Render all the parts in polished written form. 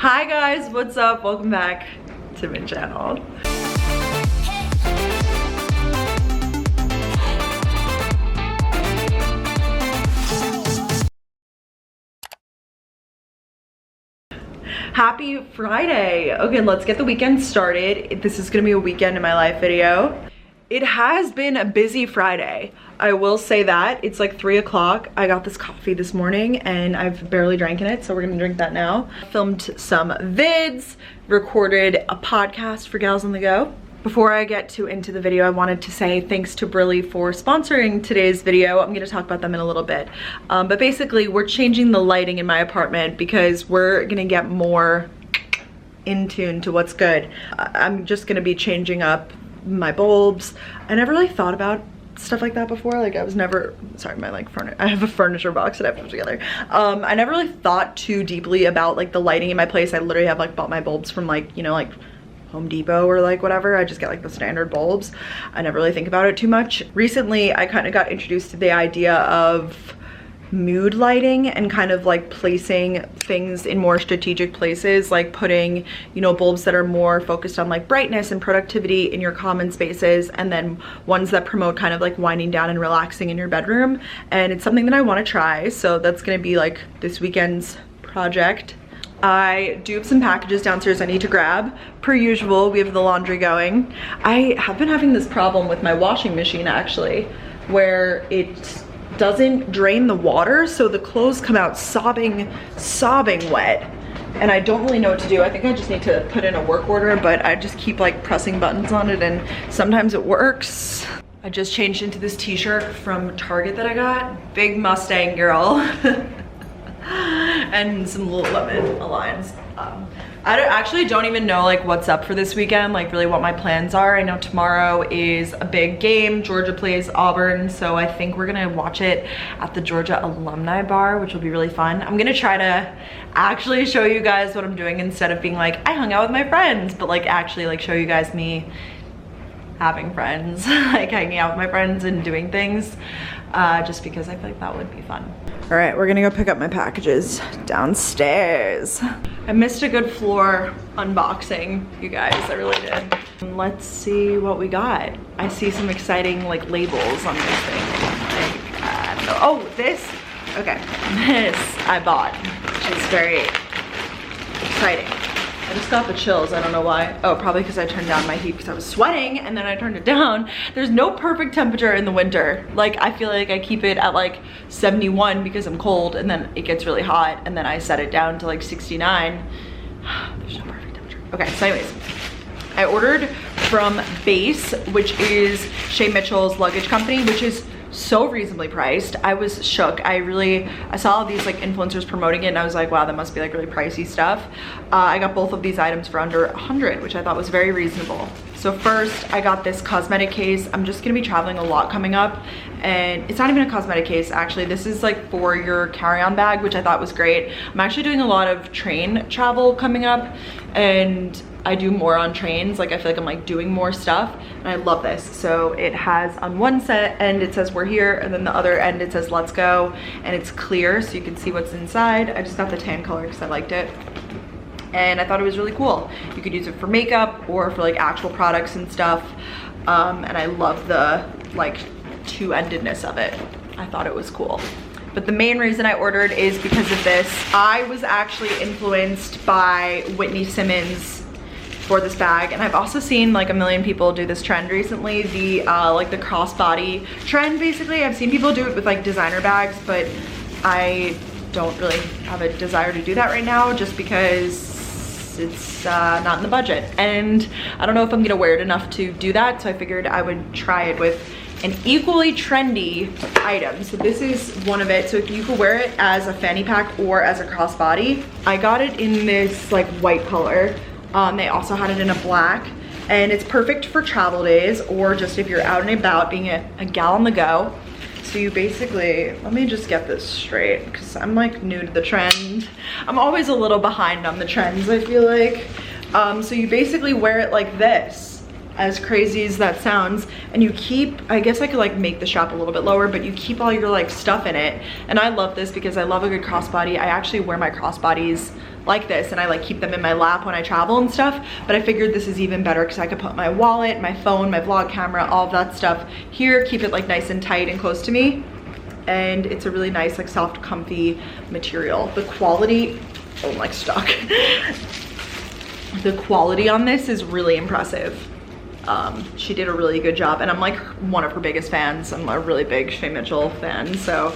Hi guys, what's up? Welcome back to my channel. Happy Friday. Okay, let's get the weekend started. This is gonna be a weekend in my life video. It has been a busy Friday. I will say that. It's like 3 o'clock. I got this coffee this morning and I've barely drank in it, so we're gonna drink that now. Filmed some vids, recorded a podcast for Gals on the Go. Before I get into the video, I wanted to say thanks to Brooke for sponsoring today's video. I'm gonna talk about them in a little bit. But basically, we're changing the lighting in my apartment because we're gonna get more in tune to what's good. I'm just gonna be changing up my bulbs. I never really thought about stuff like that before. Like I was never, sorry, my like furniture, I have a furniture box that I put together. I never really thought too deeply about like the lighting in my place. I literally have like bought my bulbs from like, you know, like Home Depot or like whatever. I just get like the standard bulbs. I never really think about it too much. Recently, I kind of got introduced to the idea of mood lighting and kind of like placing things in more strategic places, like putting, you know, bulbs that are more focused on like brightness and productivity in your common spaces, and then ones that promote kind of like winding down and relaxing in your bedroom. And it's something that I want to try, so that's gonna be like this weekend's project. I do have some packages downstairs I need to grab. Per usual, we have the laundry going. I have been having this problem with my washing machine actually, where it doesn't drain the water, so the clothes come out sobbing wet, and I don't really know what to do. I think I just need to put in a work order, but I just keep like pressing buttons on it and sometimes it works. I just changed into this t-shirt from Target that I got. Big Mustang girl. And some Lululemon Aligns. I actually don't even know like what's up for this weekend, like really what my plans are. I know tomorrow is a big game. Georgia plays Auburn, so I think we're gonna watch it at the Georgia Alumni Bar, which will be really fun. I'm gonna try to actually show you guys what I'm doing instead of being like, I hung out with my friends, but like actually like show you guys me having friends, like hanging out with my friends and doing things, just because I feel like that would be fun. All right, we're gonna go pick up my packages downstairs. I missed a good floor unboxing, you guys, I really did. Let's see what we got. I see some exciting like labels on this thing. Like, I don't know. Oh, this, okay. This I bought, which is very exciting. I just got the chills, I don't know why. Oh, probably because I turned down my heat because I was sweating and then I turned it down. There's no perfect temperature in the winter. Like I feel like I keep it at like 71 because I'm cold, and then it gets really hot and then I set it down to like 69. There's no perfect temperature. Okay, so anyways, I ordered from Base, which is Shay Mitchell's luggage company, which is so reasonably priced. I was shook. I saw all these like influencers promoting it and I was like, wow, that must be like really pricey stuff. I got both of these items for under 100, which I thought was very reasonable. So first I got this cosmetic case. I'm just gonna be traveling a lot coming up, and it's not even a cosmetic case actually. This is like for your carry-on bag, which I thought was great. I'm actually doing a lot of train travel coming up, and I do more on trains. Like I feel like I'm like doing more stuff, and I love this. So it has on one end it says we're here, and then the other end it says let's go, and it's clear so you can see what's inside. I just got the tan color because I liked it, and I thought it was really cool. You could use it for makeup or for like actual products and stuff, and I love the like two-endedness of it. I thought it was cool. But the main reason I ordered is because of this. I was actually influenced by Whitney Simmons for this bag, and I've also seen like a million people do this trend recently, the like the crossbody trend. Basically I've seen people do it with like designer bags, but I don't really have a desire to do that right now just because it's not in the budget, and I don't know if I'm gonna wear it enough to do that, so I figured I would try it with an equally trendy item. So this is one of it. So you could wear it as a fanny pack or as a crossbody. I got it in this like white color. They also had it in a black, and it's perfect for travel days or just if you're out and about being a gal on the go. So you basically, let me just get this straight because I'm like new to the trend. I'm always a little behind on the trends, I feel like. So you basically wear it like this, as crazy as that sounds, and you keep, I guess I could like make the strap a little bit lower, but you keep all your like stuff in it. And I love this because I love a good crossbody. I actually wear my crossbodies like this, and I like keep them in my lap when I travel and stuff, but I figured this is even better because I could put my wallet, my phone, my vlog camera, all of that stuff here, keep it like nice and tight and close to me. And it's a really nice, like soft, comfy material. The quality, oh, I'm like stuck. The quality on this is really impressive. She did a really good job, and I'm like one of her biggest fans. I'm a really big Shay Mitchell fan, so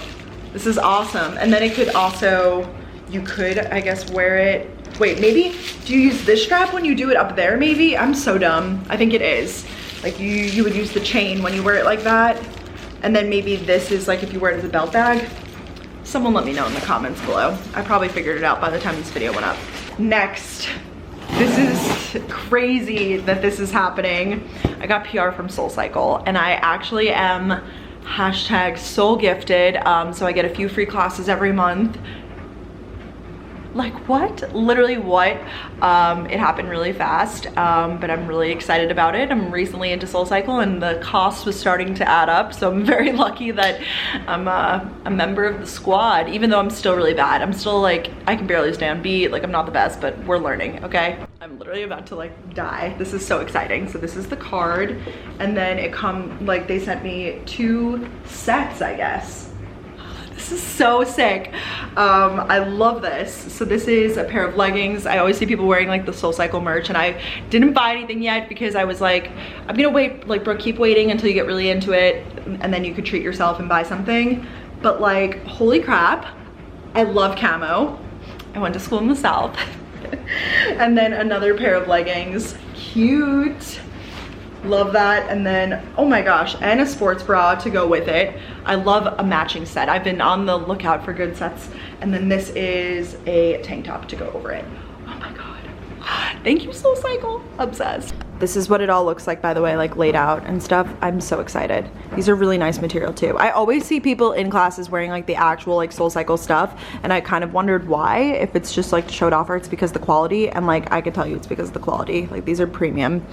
this is awesome. And then it could also, you could, I guess, wear it. Wait, maybe, do you use this strap when you do it up there maybe? I'm so dumb. I think it is. Like you would use the chain when you wear it like that. And then maybe this is like if you wear it as a belt bag. Someone let me know in the comments below. I probably figured it out by the time this video went up. Next, this is crazy that this is happening. I got PR from Soulcycle, and I actually am #soul gifted. So I get a few free classes every month. Like what? Literally what? It happened really fast, but I'm really excited about it. I'm recently into Soulcycle, and the cost was starting to add up, so I'm very lucky that I'm a member of the squad, even though I'm still really bad. I'm still like, I can barely stay on beat, like I'm not the best, but we're learning, okay? I'm literally about to like die. This is so exciting. So this is the card, and then it like they sent me 2 sets, I guess. This is so sick. I love this. So this is a pair of leggings. I always see people wearing like the Soulcycle merch, and I didn't buy anything yet because I was like, I'm gonna wait, like Brooke, keep waiting until you get really into it, and then you could treat yourself and buy something. But like, holy crap, I love camo. I went to school in the South. And then another pair of leggings, cute. Love that. And then, oh my gosh, and a sports bra to go with it. I love a matching set. I've been on the lookout for good sets. And then this is a tank top to go over it. Oh my god, thank you Soulcycle, obsessed. This is what it all looks like, by the way, like laid out and stuff. I'm so excited. These are really nice material too. I always see people in classes wearing like the actual like Soulcycle stuff, and I kind of wondered why, if it's just like to show it off or it's because of the quality, and like I could tell you it's because of the quality. Like these are premium.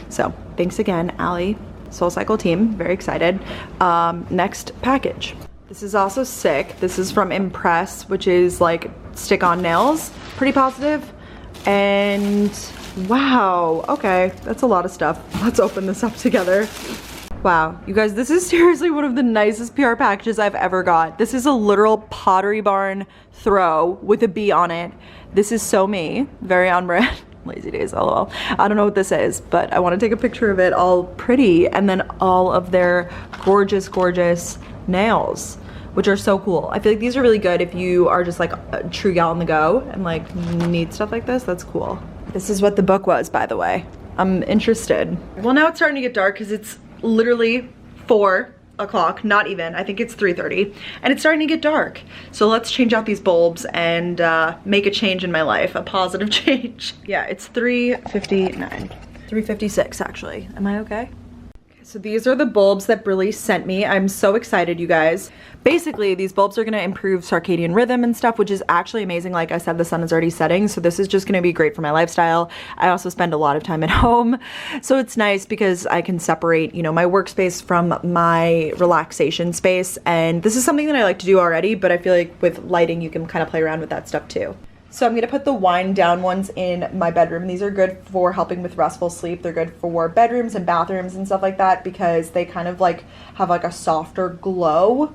So thanks again, Allie, Soulcycle team, very excited. Next package. This is also sick. This is from Impress, which is like stick-on nails, pretty positive. And wow, okay, that's a lot of stuff. Let's open this up together. Wow, you guys, this is seriously one of the nicest PR packages I've ever got. This is a literal Pottery Barn throw with a bee on it. This is so me, very on brand. Lazy days, lol. I don't know what this is, but I want to take a picture of it all pretty, and then all of their gorgeous, gorgeous nails, which are so cool. I feel like these are really good if you are just like a true gal on the go and like need stuff like this. That's cool. This is what the book was, by the way. I'm interested. Well, now it's starting to get dark because it's literally 4 o'clock, not even. I think it's 3:30, and it's starting to get dark. So let's change out these bulbs and make a change in my life, a positive change. Yeah, it's 3:59, 3:56 actually. Am I okay? So these are the bulbs that Briley sent me. I'm so excited, you guys. Basically, these bulbs are gonna improve circadian rhythm and stuff, which is actually amazing. Like I said, the sun is already setting, so this is just gonna be great for my lifestyle. I also spend a lot of time at home, so it's nice because I can separate, you know, my workspace from my relaxation space. And this is something that I like to do already, but I feel like with lighting, you can kind of play around with that stuff too. So I'm gonna put the wind down ones in my bedroom. These are good for helping with restful sleep. They're good for bedrooms and bathrooms and stuff like that because they kind of like have like a softer glow.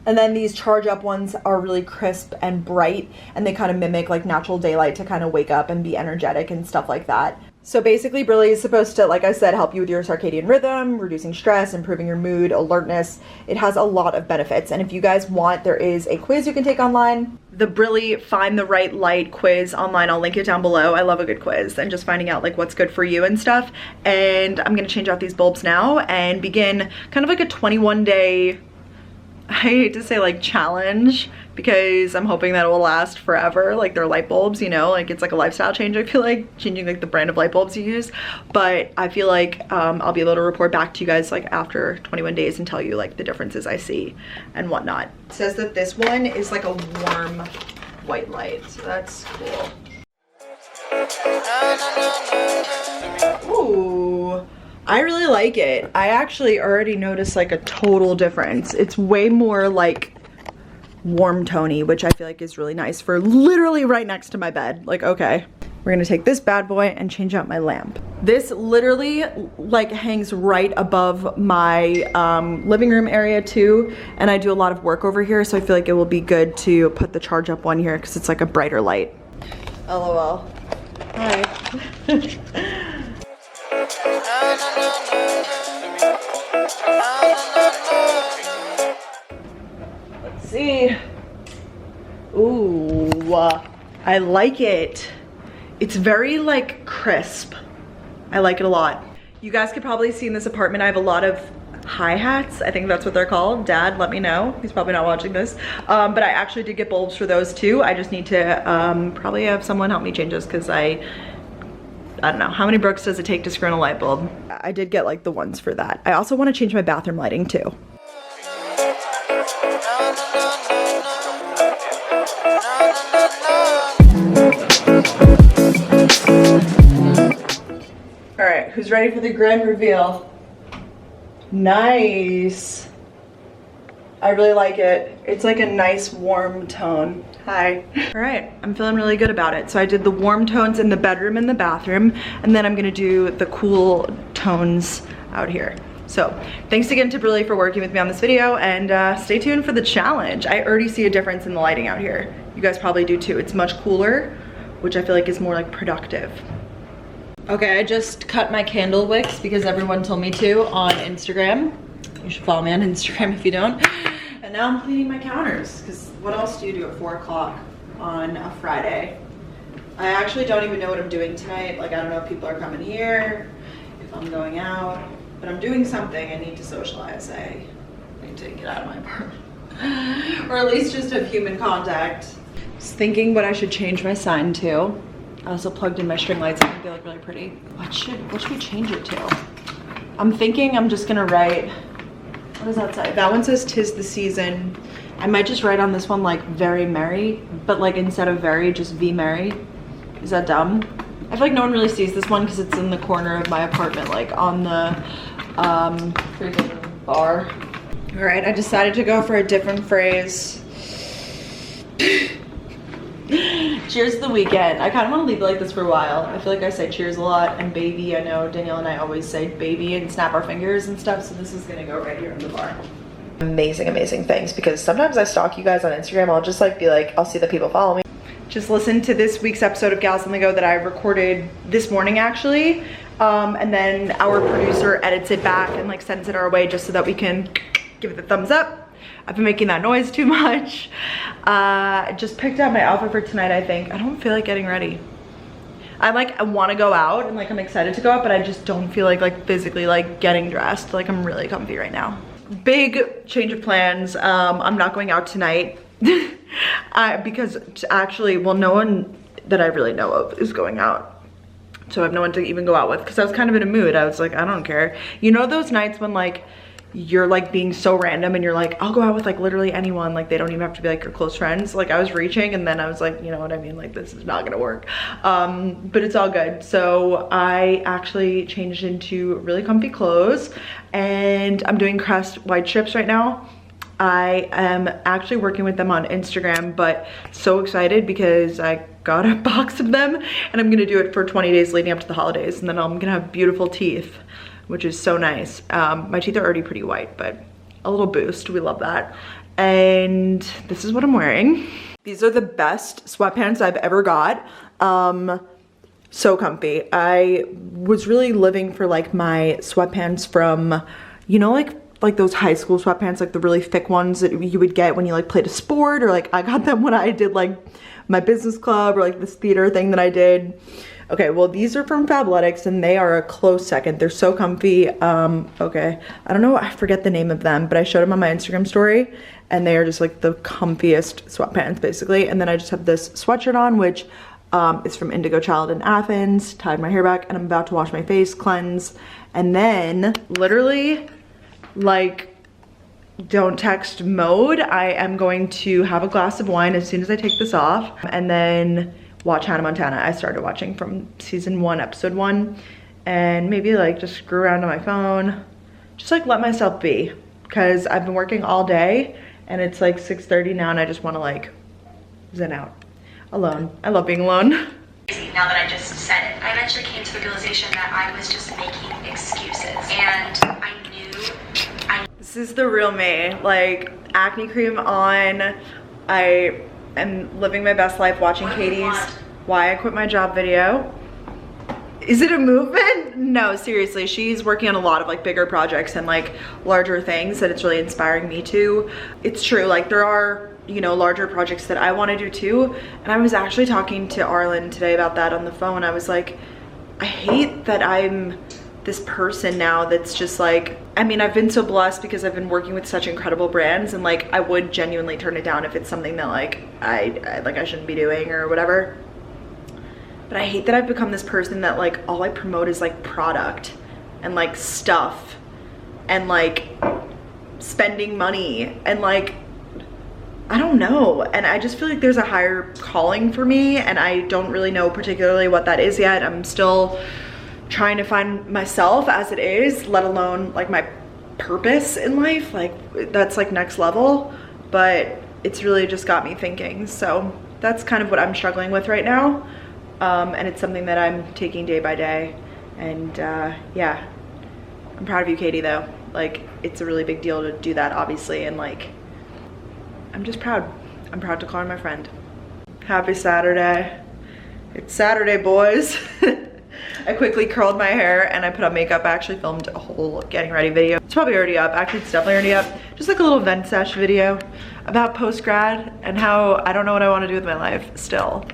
And then these charge up ones are really crisp and bright, and they kind of mimic like natural daylight to kind of wake up and be energetic and stuff like that. So basically, Briley is supposed to, like I said, help you with your circadian rhythm, reducing stress, improving your mood, alertness. It has a lot of benefits. And if you guys want, there is a quiz you can take online. The Briley Find the Right Light quiz online. I'll link it down below. I love a good quiz and just finding out like what's good for you and stuff. And I'm gonna change out these bulbs now and begin kind of like a 21-day, I hate to say like challenge, because I'm hoping that it will last forever. Like they're light bulbs, you know, like it's like a lifestyle change. I feel like changing like the brand of light bulbs you use, but I feel like I'll be able to report back to you guys like after 21 days and tell you like the differences I see and whatnot. It says that this one is like a warm white light, so that's cool. Ooh, I really like it. I actually already noticed like a total difference. It's way more like warm tony, which I feel like is really nice for literally right next to my bed. Like, okay. We're gonna take this bad boy and change out my lamp. This literally like hangs right above my living room area too. And I do a lot of work over here, so I feel like it will be good to put the charge up one here because it's like a brighter light. LOL. Hi. Let's see. Ooh, I like it. It's very like crisp. I like it a lot. You guys could probably see in this apartment I have a lot of hi-hats. I think that's what they're called. Dad, let me know. He's probably not watching this. But I actually did get bulbs for those too. I just need to probably have someone help me change those because I don't know. How many Brooks does it take to screw in a light bulb? I did get like the ones for that. I also want to change my bathroom lighting too. All right, who's ready for the grand reveal? Nice. I really like it. It's like a nice warm tone. Hi. All right, I'm feeling really good about it. So I did the warm tones in the bedroom and the bathroom, and then I'm gonna do the cool tones out here. So thanks again to Briley for working with me on this video, and stay tuned for the challenge. I already see a difference in the lighting out here. You guys probably do too. It's much cooler, which I feel like is more like productive. Okay, I just cut my candle wicks because everyone told me to on Instagram. You should follow me on Instagram if you don't. And now I'm cleaning my counters because what else do you do at 4 o'clock on a Friday? I actually don't even know what I'm doing tonight. Like, I don't know if people are coming here, if I'm going out, but I'm doing something. I need to socialize. I need to get out of my apartment. Or at least just have human contact. Just thinking what I should change my sign to. I also plugged in my string lights. I think they look really pretty. What should we change it to? I'm thinking I'm just gonna write, what does that say? That one says 'tis the season. I might just write on this one like very merry, but like instead of very, just V merry. Is that dumb? I feel like no one really sees this one because it's in the corner of my apartment, like on the freaking bar. All right, I decided to go for a different phrase. Cheers to the weekend. I kind of want to leave it like this for a while. I feel like I say cheers a lot, and baby, I know Danielle and I always say baby and snap our fingers and stuff, so this is gonna go right here in the bar. Amazing, amazing things, because sometimes I stalk you guys on Instagram. I'll just like be like, I'll see that people follow me. Just listen to this week's episode of Gals on the Go that I recorded this morning actually, and then our producer edits it back and like sends it our way just so that we can give it the thumbs up. I've been making that noise too much. I just picked out my outfit for tonight, I think. I don't feel like getting ready. I want to go out and like I'm excited to go out, but I just don't feel like physically like getting dressed. Like I'm really comfy right now. Big change of plans. I'm not going out tonight because actually, well, no one that I really know of is going out. So I have no one to even go out with because I was kind of in a mood. I was like, I don't care. You know those nights when like you're like being so random and you're like, I'll go out with like literally anyone, like they don't even have to be like your close friends. Like I was reaching and then I was like, you know what I mean, like this is not gonna work, but it's all good. So I actually changed into really comfy clothes and I'm doing Crest Whitestrips right now. I am actually working with them on Instagram, but so excited because I got a box of them and I'm gonna do it for 20 days leading up to the holidays, and then I'm gonna have beautiful teeth, which is so nice. My teeth are already pretty white, but a little boost, we love that. And this is what I'm wearing. These are the best sweatpants I've ever got. So comfy. I was really living for like my sweatpants from, you know, like those high school sweatpants, like the really thick ones that you would get when you like played a sport, or like I got them when I did like my business club or like this theater thing that I did. Okay, well these are from Fabletics and they are a close second. They're so comfy. Okay, I don't know, I forget the name of them, but I showed them on my Instagram story and they are just like the comfiest sweatpants basically. And then I just have this sweatshirt on, which is from Indigo Child in Athens. Tied my hair back and I'm about to wash my face, cleanse, and then literally like don't text mode, I am going to have a glass of wine as soon as I take this off and then watch Hannah Montana. I started watching from season 1, episode 1, and maybe like just screw around on my phone, just like let myself be, because I've been working all day and it's like 6:30 now and I just want to like zen out alone. I love being alone. Now that I just said it, I eventually came to the realization that I was just making excuses, and I knew this is the real me, like acne cream on. I am living my best life watching Katie's Why I Quit My Job video. Is it a movement? No, seriously, she's working on a lot of like bigger projects and like larger things that it's really inspiring me to. It's true, like there are, you know, larger projects that I want to do too. And I was actually talking to Arlen today about that on the phone. I was like, I hate that I'm this person now that's just like, I mean, I've been so blessed because I've been working with such incredible brands, and like I would genuinely turn it down if it's something that like I shouldn't be doing or whatever. But I hate that I've become this person that like all I promote is like product and like stuff and like spending money and like, I don't know. And I just feel like there's a higher calling for me, and I don't really know particularly what that is yet. I'm still trying to find myself as it is, let alone like my purpose in life. Like that's like next level, but it's really just got me thinking. So that's kind of what I'm struggling with right now. And it's something that I'm taking day by day. And yeah, I'm proud of you, Katie, though. Like it's a really big deal to do that, obviously, and like I'm just proud. I'm proud to call her my friend. Happy Saturday. It's Saturday, boys. I quickly curled my hair and I put on makeup. I actually filmed a whole getting ready video. It's probably already up. Actually, it's definitely already up. Just like a little vent sesh video about post-grad and how I don't know what I want to do with my life still.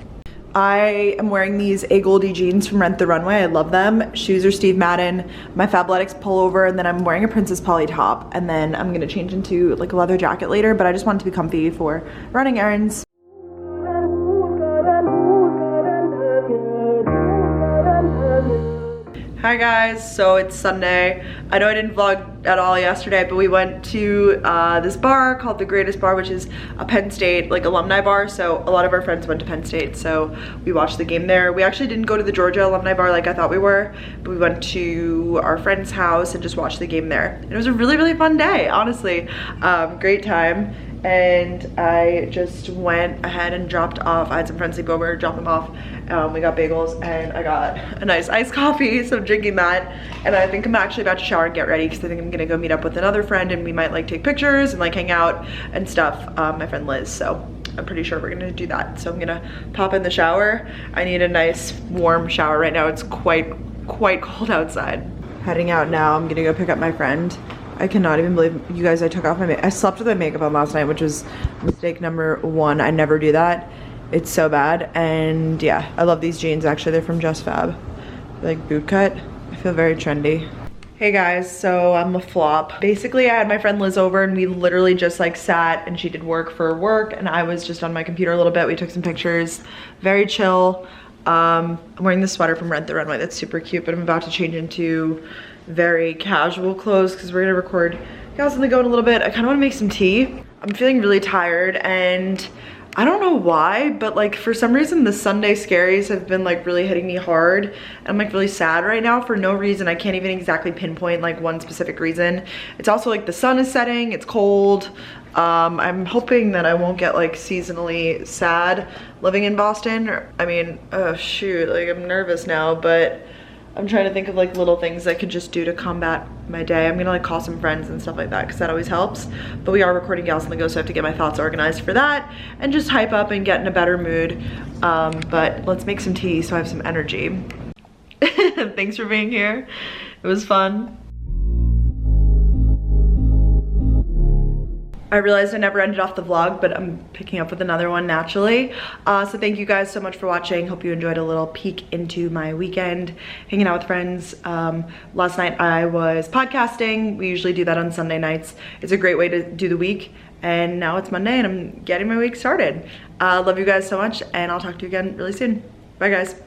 I am wearing these A Goldie jeans from Rent the Runway. I love them. Shoes are Steve Madden. My Fabletics pullover, and then I'm wearing a Princess Polly top, and then I'm gonna change into like a leather jacket later, but I just want it to be comfy for running errands. Hi guys, so it's Sunday. I know I didn't vlog at all yesterday, but we went to this bar called The Greatest Bar, which is a Penn State like alumni bar. So a lot of our friends went to Penn State, so we watched the game there. We actually didn't go to the Georgia alumni bar like I thought we were, but we went to our friend's house and just watched the game there. And it was a really, really fun day, honestly. Great time. And I just went ahead and dropped off. I had some friends sleep over, dropped them off. We got bagels and I got a nice iced coffee, so I'm drinking that. And I think I'm actually about to shower and get ready because I think I'm gonna go meet up with another friend and we might like take pictures and like hang out and stuff, my friend Liz. So I'm pretty sure we're gonna do that. So I'm gonna pop in the shower. I need a nice warm shower right now. It's quite cold outside. Heading out now. I'm gonna go pick up my friend. I cannot even believe, you guys, I took off my makeup. I slept with my makeup on last night, which was mistake number one. I never do that. It's so bad. And yeah, I love these jeans. Actually, they're from Just Fab. They're like boot cut. I feel very trendy. Hey guys, so I'm a flop. Basically, I had my friend Liz over and we literally just like sat and she did work for work and I was just on my computer a little bit. We took some pictures. Very chill. I'm wearing this sweater from Rent the Runway that's super cute, but I'm about to change into very casual clothes because we're gonna record Gals on the Go in a little bit. I kind of want to make some tea. I'm feeling really tired and I don't know why, but like for some reason the Sunday scaries have been like really hitting me hard and I'm like really sad right now for no reason. I can't even exactly pinpoint like one specific reason. It's also like the sun is setting, it's cold. I'm hoping that I won't get like seasonally sad living in Boston. I mean, oh shoot, like I'm nervous now, but I'm trying to think of like little things I could just do to combat my day. I'm gonna like call some friends and stuff like that because that always helps. But we are recording Gals on the Go, so I have to get my thoughts organized for that and just hype up and get in a better mood. But let's make some tea so I have some energy. Thanks for being here. It was fun. I realized I never ended off the vlog, but I'm picking up with another one naturally. So thank you guys so much for watching. Hope you enjoyed a little peek into my weekend, hanging out with friends. Last night I was podcasting. We usually do that on Sunday nights. It's a great way to do the week. And now it's Monday and I'm getting my week started. Love you guys so much and I'll talk to you again really soon. Bye guys.